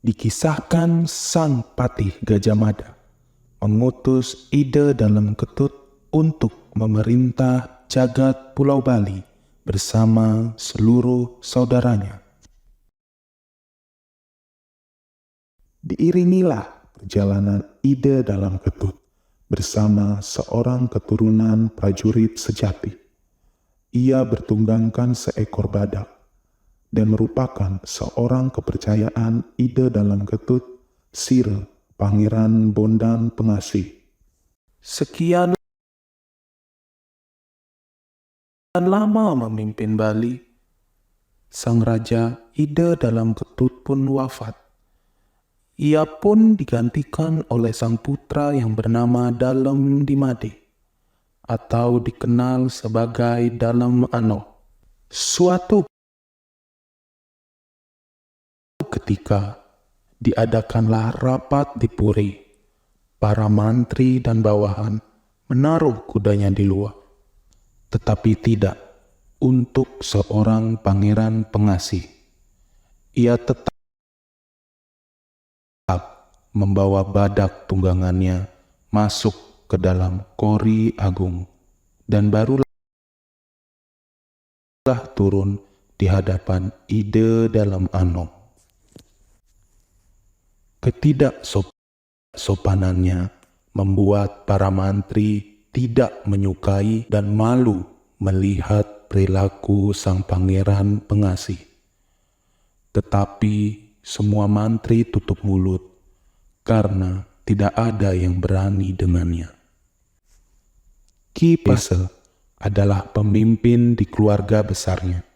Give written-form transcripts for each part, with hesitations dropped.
Dikisahkan sang patih Gajah Mada mengutus Ide Dalam Ketut untuk memerintah jagat Pulau Bali bersama seluruh saudaranya. Diiringilah perjalanan Ide Dalam Ketut bersama seorang keturunan prajurit sejati. Ia bertunggangkan seekor badak dan merupakan seorang kepercayaan Ide Dalam Ketut, Sire, Pangeran Bondan Pengasih. Sekian lama memimpin Bali, sang Raja Ide Dalam Ketut pun wafat. Ia pun digantikan oleh sang putra yang bernama Dalem Dimade, atau dikenal sebagai Dalem Ano. Suatu ketika diadakanlah rapat di Puri. Para mantri dan bawahan menaruh kudanya di luar, tetapi tidak untuk seorang pangeran pengasih. Ia tetap membawa badak tunggangannya masuk ke dalam kori agung, dan barulah turun di hadapan Ide Dalam Ano. Ketidaksopanannya membuat para mantri tidak menyukai dan malu melihat perilaku sang pangeran pengasih. Tetapi semua mantri tutup mulut karena tidak ada yang berani dengannya. Ki Pase adalah pemimpin di keluarga besarnya.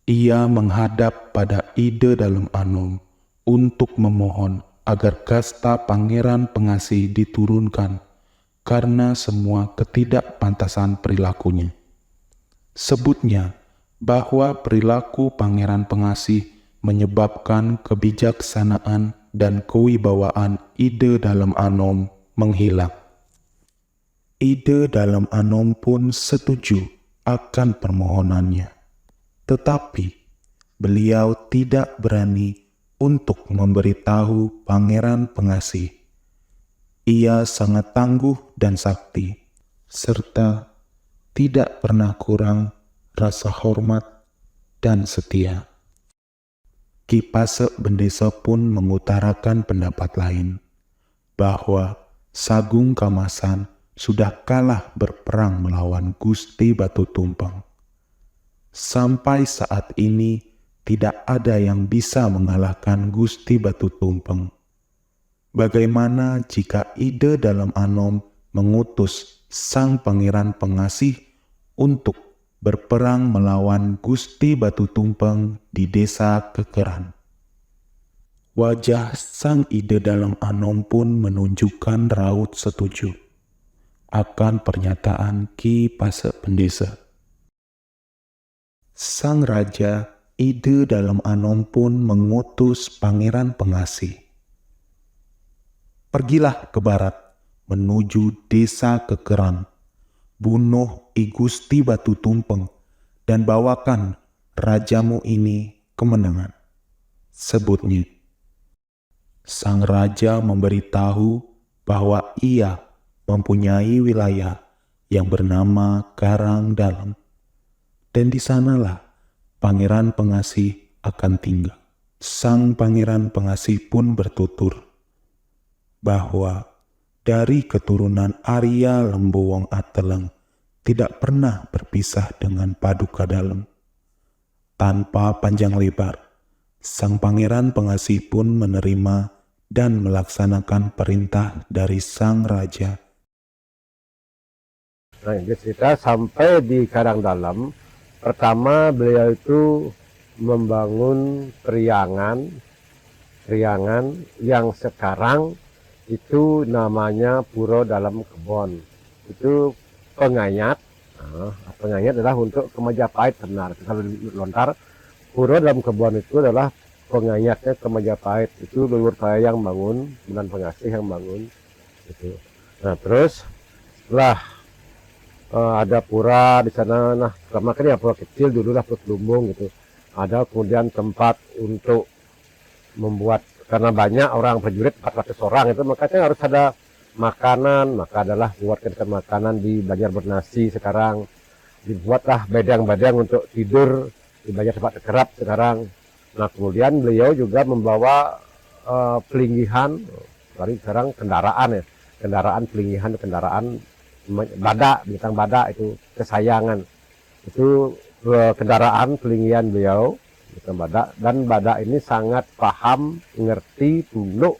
Ia menghadap pada Ide Dalam Ano untuk memohon agar kasta pangeran pengasih diturunkan karena semua ketidakpantasan perilakunya. Sebutnya bahwa perilaku pangeran pengasih menyebabkan kebijaksanaan dan kewibawaan Ide Dalam Anom menghilang. Ide Dalam Anom pun setuju akan permohonannya, tetapi beliau tidak berani untuk memberitahu pangeran pengasih. Ia sangat tangguh dan sakti, serta tidak pernah kurang rasa hormat dan setia. Ki Pase Bendesa pun mengutarakan pendapat lain, bahwa Sagung Kamasan sudah kalah berperang melawan Gusti Batu Tumpeng. Sampai saat ini tidak ada yang bisa mengalahkan Gusti Batu Tumpeng. Bagaimana jika Ide Dalam Anom mengutus sang pangeran pengasih untuk berperang melawan Gusti Batu Tumpeng di desa Kekeran? Wajah sang Ide Dalam Anom pun menunjukkan raut setuju akan pernyataan Ki Pase Bendesa. Sang Raja Ide Dalam Anom pun mengutus pangeran pengasih. Pergilah ke barat menuju desa Kekeran, bunuh I Gusti Batu Tumpeng, dan bawakan rajamu ini kemenangan. Sebutnya, sang raja memberitahu bahwa ia mempunyai wilayah yang bernama Karang Dalam, dan di sanalah pangeran pengasih akan tinggal. Sang pangeran pengasih pun bertutur bahwa dari keturunan Arya Lembuwong Ateleng tidak pernah berpisah dengan Paduka Dalem. Tanpa panjang lebar, sang pangeran pengasih pun menerima dan melaksanakan perintah dari sang raja. Nah, ini cerita sampai di Karang Dalam. Pertama beliau itu membangun periangan yang sekarang itu namanya Puro Dalam Kebon. Itu penganyat. Nah, penganyat adalah untuk ke Majapahit, benar. Kalau lontar, Puro Dalam Kebon itu adalah penganyatnya ke Majapahit. Itu leluhur saya yang bangun, Bondan Pengasih yang bangun. Gitu. Nah, terus setelah ada pura di sana, nah pertama kan ya pura kecil dulu lah, Pura Lumbung gitu. Ada kemudian tempat untuk membuat karena banyak orang prajurit 400 orang itu, makanya harus ada makanan. Maka adalah buatkan makanan di Banjar Bernasi sekarang, dibuatlah bedeng-bedeng untuk tidur di Banjar tempat kerap sekarang. Nah kemudian beliau juga membawa pelinggihan, dari sekarang kendaraan ya, kendaraan pelinggihan, kendaraan badak, bintang badak itu kesayangan. Itu kendaraan pelinggihan beliau, bintang badak, dan badak ini sangat paham, ngerti, tunduk,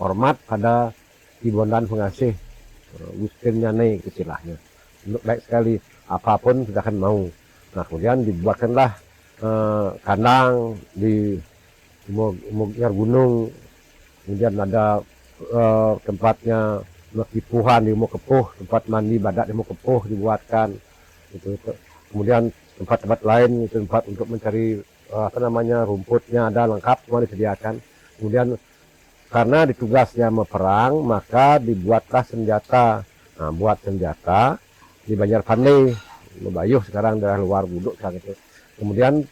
hormat pada ibondan pengasih, Gustinnya nih istilahnya. Tunduk baik sekali, apapun tidak akan mau. Nah kemudian dibuatkanlah kandang di Mugyar Gunung, kemudian ada tempatnya Mekipuhan di Mokepuh, tempat mandi badak di Mokepuh dibuatkan itu. Kemudian tempat-tempat lain, tempat untuk mencari rumputnya ada lengkap semua disediakan. Kemudian karena ditugasnya meperang, maka dibuatlah senjata. Nah buat senjata di Banjar Pandey, Bayuh sekarang daerah luar Buduk sekarang itu. Kemudian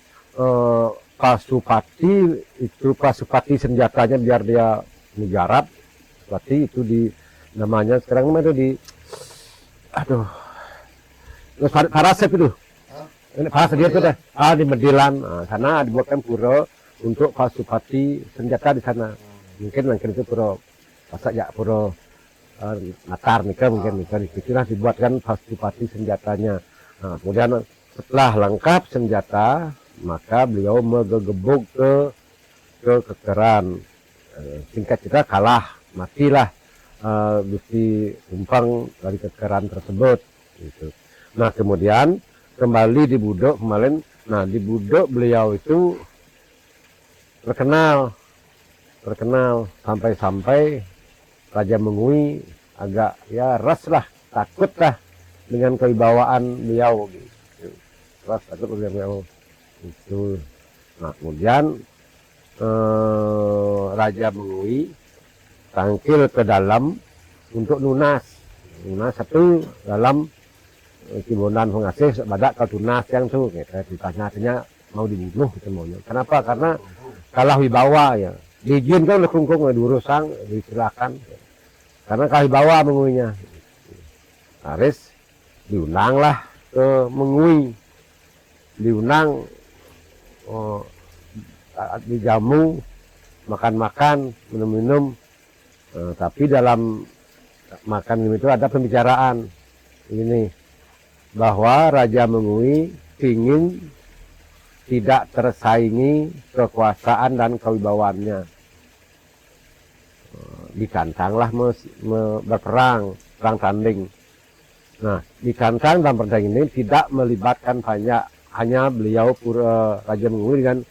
pasupati senjatanya biar dia mujarab. Pasupati itu di namanya sekarang namanya di Parasep itu. Ini Parasep dia itu deh. Di Medilan. Nah, sana dibuatkan pura untuk pasupati senjata di sana. Mungkin itu pura pasak ya pura Natar nika mungkin disitulah dibuatkan pasupati senjatanya. Nah, kemudian setelah lengkap senjata, maka beliau menggebuk ke kekeran. Singkat cerita kalah, matilah Gusti Tumpang dari kekeran tersebut. Gitu. Nah kemudian kembali di Budok kemarin. Nah di Budok beliau itu terkenal sampai Raja Mengui agak ya ras lah, takut lah dengan kewibawaan beliau. Gitu. Ras takut dengan beliau. Itu. Nah kemudian Raja Mengui tangkil ke dalam untuk lunas satu dalam Kibonan pengasih badak kau tunas yang tuh ditanya mau dibunuh gitu maunya. Kenapa? Karena kalah wibawa ya. Diizinkan oleh kungkung diurusang disilakan. Karena kalah wibawa menguinya. Haris diundanglah ke Mengui. Diundang dijamu, makan-makan, minum-minum. Tapi dalam makan itu ada pembicaraan ini bahwa Raja Mengui ingin tidak tersaingi kekuasaan dan kewibawaannya. Ditantanglah berperang, perang tanding. Nah, ditantang dalam perang ini tidak melibatkan banyak, hanya beliau Raja Mengui dengan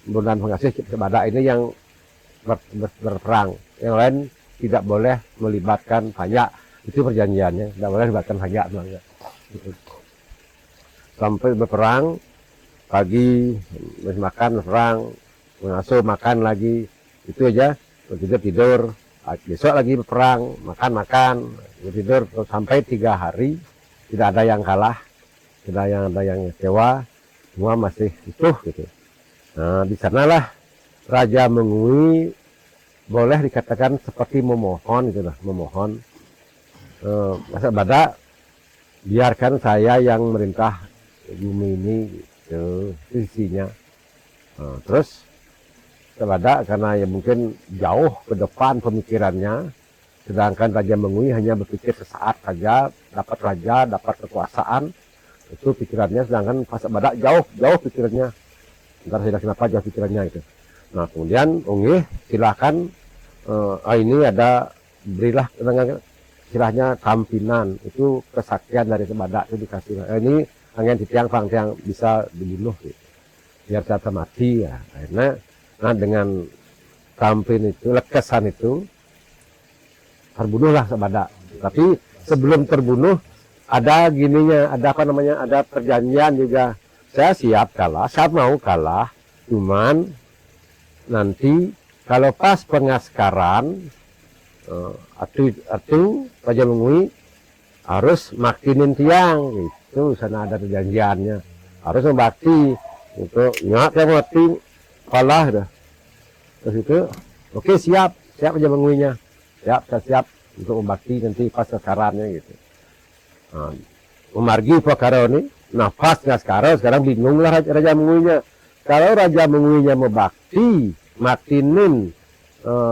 Bondan Pengasih Badak ini yang berperang. Yang lain tidak boleh melibatkan banyak, itu perjanjiannya, tidak boleh melibatkan banyak. Sampai berperang, pagi makan, perang, mengasuh, makan lagi, itu aja, tidur, besok lagi berperang, makan, tidur, sampai 3 hari, tidak ada yang kalah, tidak ada yang kecewa, semua masih utuh gitu. Nah, di sanalah Raja Mengui boleh dikatakan seperti memohon gitu lah, memohon masa badak biarkan saya yang merintah bumi ini gitu, isinya. Terus badak karena ya mungkin jauh ke depan pemikirannya, sedangkan Raja Mengui hanya berpikir sesaat saja dapat raja, dapat kekuasaan, itu pikirannya, sedangkan pas badak jauh pikirannya. Ntar saya kenapa jauh pikirannya itu. Nah kemudian silahkan ini ada berilah istilahnya tampinan, itu kesaktian dari badak itu dikasih. Ini angin di tiang bisa dibunuh gitu. Biar saya mati ya. Akhirnya dengan tampin itu, lekesan itu terbunuhlah sebadak. Tapi sebelum terbunuh ada gininya, ada perjanjian juga. Saya siap kalah, saya mau kalah, cuman nanti kalau pas pengaskaran atu Raja Mengui harus makinin tiang, itu sana ada perjanjiannya, harus membakti untuk nyak yang mati kalah dah. Terus itu Oke, siap aja menguinya, siap untuk membakti nanti pas sekarannya gitu. Nah, memargi perkara ini, nafas nggak sekarang bingunglah raja menguinya. Kalau raja menguinya membakti, maktinin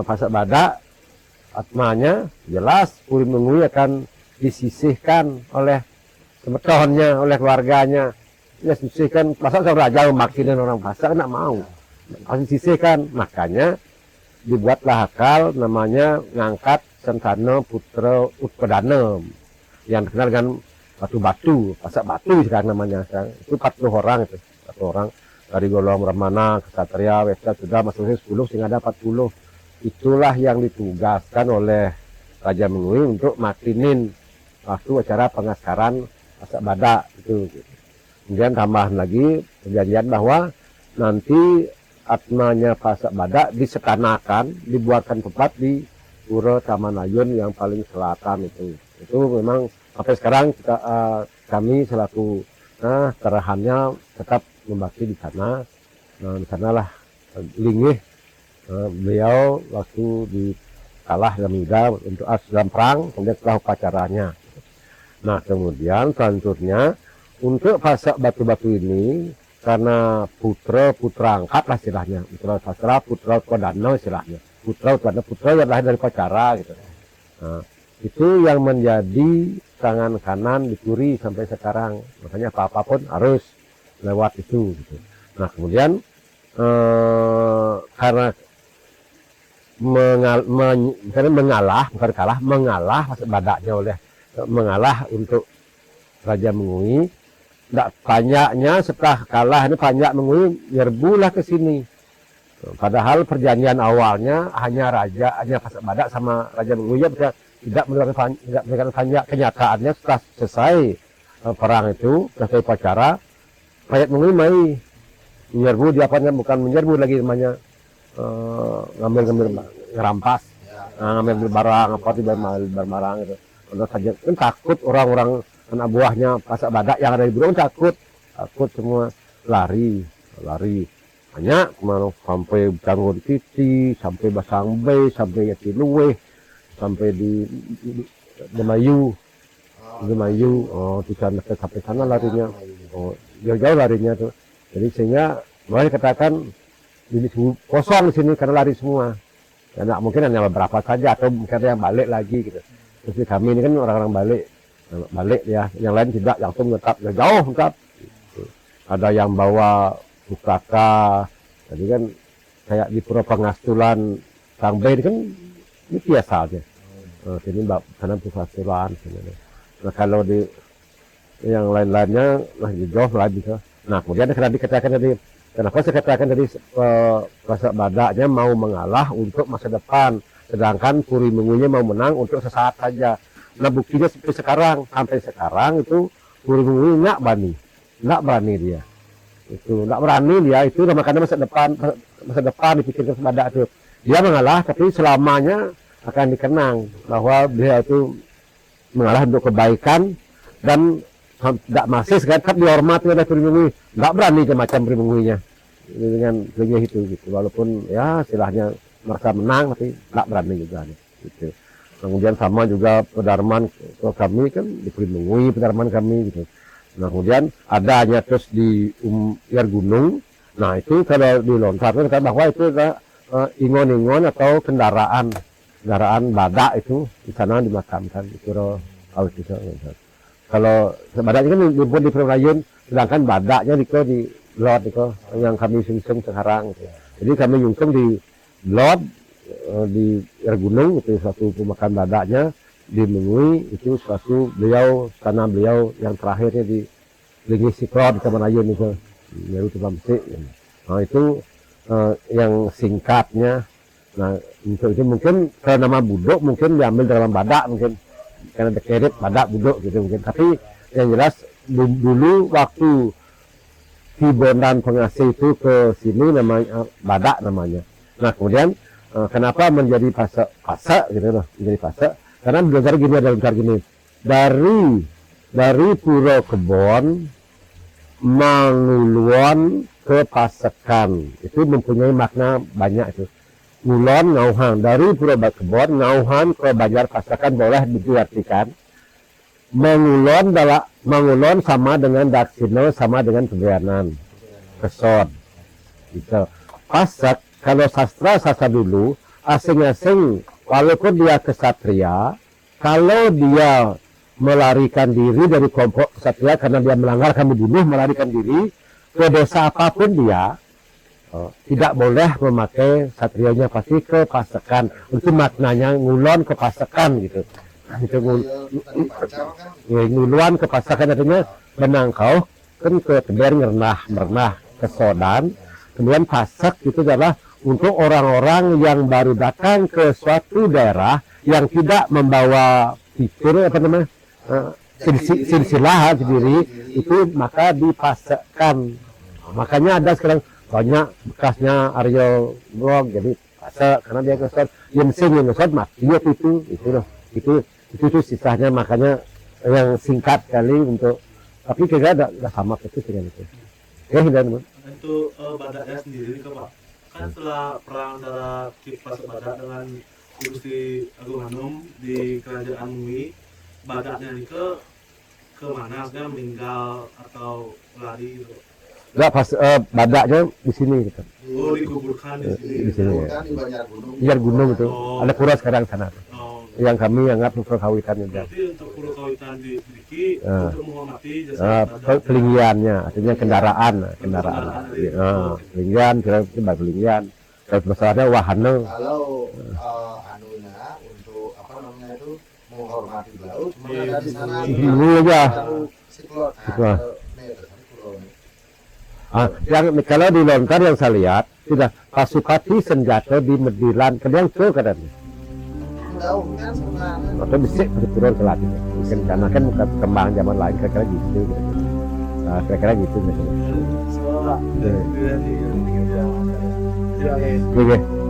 pasak badak, atmanya jelas puri mengui akan disisihkan oleh semetonnya, oleh keluarganya. Ya sisihkan, masa seorang raja memaksinin orang pasak, nggak mau. Harus disisihkan, makanya dibuatlah akal namanya ngangkat Sentana Putra Utpadana yang dikenal dengan batu-batu, pasak batu sekarang namanya. Sekarang. Itu 40 orang itu, 40 orang dari golongan Brahmana, Ksatria, Westra, sudah masuk 10 sehingga ada 40. Itulah yang ditugaskan oleh Raja Mengui untuk maklinin waktu acara pengaskaran pasak badak itu. Kemudian tambahan lagi perjanjian bahwa nanti atmanya pasak badak disekanakan, dibuatkan tempat di Pura Taman Ayun yang paling selatan itu. Itu memang sampai sekarang kita, kami selaku terahannya tetap membakti di sana. Nah, di sanalah Linggih beliau waktu di kalah dalam Yuda untuk dalam perang, kemudian setelah upacaranya. Nah, kemudian selanjutnya untuk pasak batu-batu ini karena putra angkat lah istilahnya, putra Utpadana istilahnya, putra yang lahir dari pacara gitu. Nah, itu yang menjadi tangan kanan dicuri sampai sekarang, makanya apa pun harus lewat itu gitu. Nah, kemudian karena mengalah pasak badaknya oleh mengalah untuk Raja Mengui. Tidak banyaknya setelah kalah ini banyak Mengui nyerbulah ke sini. Padahal perjanjian awalnya hanya pasak badak sama Raja Mengui tidak memberikan banyak. Kenyataannya setelah selesai perang itu, selesai upacara, banyak Mengui mai menyerbu, dia bukan menyerbu lagi namanya, ngambil ngerampas, ngambil barang apa barang gitu. Kalau saja kan takut orang-orang anak buahnya pasak badak yang ada di Burung takut semua lari banyak kemana sampai Canggur Titi, sampai Basangbe, sampai Yatiluwe, sampai di Demayu, di sana sampai sana larinya, jauh-jauh larinya tuh. Jadi sehingga boleh katakan ini kosong di sini karena lari semua. Ya, mungkin hanya beberapa saja atau mungkin ada yang balik lagi gitu. Terus kami ini kan orang-orang balik ya, yang lain tidak langsung tetap jauh tetap. Ada yang bawa pustaka, jadi kan kayak di Pura Pengastulan Sangbe ini kan ini biasa aja. Sini sana Pengastulan. Nah kalau di yang lain-lainnya jauh lagi. Nah kemudian karena dikatakan tadi, kenapa saya katakan tadi pasak badaknya mau mengalah untuk masa depan, sedangkan Puri Menguinya mau menang untuk sesaat saja. Nah buktinya sampai sekarang itu Puri Mengui nggak berani dia. Itu nggak berani dia, itu makanya masa depan dipikirkan badak itu. Dia mengalah tapi selamanya akan dikenang bahwa dia itu mengalah untuk kebaikan dan tidak masih tetap dihormati oleh Puri Mengui. Nggak berani macam Puri Menguinya dengan itu gitu. Walaupun ya istilahnya merasa menang tapi nggak berani juga gitu. Kemudian sama juga pedarman kami kan di Puri Mengui pedarman kami gitu. Nah kemudian adanya terus di Gunung. Nah itu kalau dilontarkan bahwa itu adalah ingon-ingon atau kendaraan badak itu di sana dimakamkan di Pura Awis itu. Kalau badaknya kan dibuat di Pura Ayun, sedangkan badaknya di Lod itu yang kami sungsung sekarang. Gitu. Jadi kami nyungsung di Lod di Gunung itu suatu pemakaman badaknya. Di Mengui itu suatu tanah beliau yang terakhirnya di Linggih Sikro di Taman Ayun itu, yaitu Bamsi. Nah itu yang singkatnya. Nah untuk itu mungkin kalau nama Budok mungkin diambil dalam badak mungkin karena dekerip badak Budok gitu mungkin. Tapi yang jelas dulu waktu Kibondan Pengasih itu ke sini namanya badak namanya. Nah kemudian kenapa menjadi pasak gitu loh, menjadi pasak? Karena belajar gini dari Pura Kebon Manguluan ke Pasekan itu mempunyai makna banyak itu. ngulon ngauhan dari Pulau Bakebon ngauhan ke Banjar Pasakan boleh diartikan mengulon sama dengan daksino sama dengan kebianan kesod gitu. Pasak kalau sastra dulu asing-asing walaupun dia kesatria kalau dia melarikan diri dari kelompok kesatria karena dia melanggar kami bunuh melarikan diri ke desa apapun dia tidak boleh memakai satrianya pasti ke pasakan itu maknanya ngulon ke pasakan gitu itu nguluan ke pasakan artinya menangkau kan ke teber merenah kesodan kemudian pasak itu adalah untuk orang-orang yang baru datang ke suatu daerah yang tidak membawa fitur silsilah sendiri itu maka dipasakkan makanya ada sekarang banyak bekasnya Aryo blog jadi pasak karena dia kesod yang kesod mati itu sisanya makanya yang singkat kali untuk tapi kira ada sama itu dengan itu dan untuk badaknya sendiri ke Pak kan setelah perang antara Kipas Badak dengan Gusti Agung Hanum di Kerajaan Mui badaknya ini ke mana sekarang meninggal atau lari gitu enggak pas badaknya di sini gitu. Oh dikuburkan di sini Di sini ya. Di Banjar Gunung. Biar gunung itu Oh. ada pura sekarang sana yang kami anggap untuk kawitan juga. berarti untuk pulau kawitan di Triki Ah. untuk menghormati jasa badak Pelinggiannya artinya kendaraan pelinggian kira kira pelinggian terus masalahnya wahana Kalau anunya untuk apa namanya itu menghormati laut, ada di sana. Dulu aja. Siklon. Siklon. Nih, pulau ini. yang kalau di lontar yang saya lihat sudah Pasupati senjata di Medilan kadang ke kadang Daun kan sebenarnya. atau bisik turun ke laut mungkin karena kan bukan kembang zaman lain kira-kira gitu kira-kira gitu soalnya Iya. di Oke.